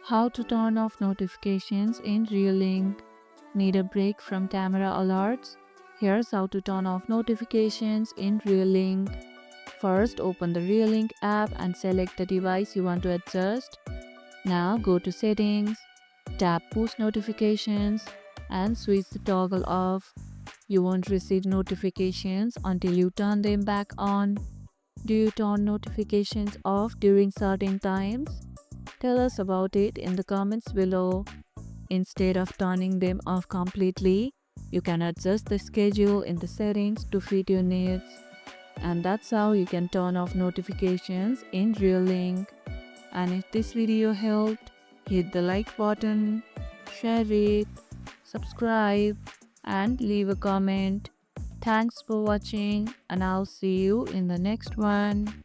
How to turn off notifications in Reolink. Need a break from camera alerts? Here's how to turn off notifications in Reolink. First, open the Reolink app and select the device you want to adjust. Now go to Settings, tap Push Notifications and switch the toggle off. You won't receive notifications until you turn them back on. Do you turn notifications off during certain times? Tell us about it in the comments below. Instead of turning them off completely, you can adjust the schedule in the settings to fit your needs. And that's how you can turn off notifications in Reolink. And if this video helped, hit the like button, share it, subscribe, and leave a comment. Thanks for watching, and I'll see you in the next one.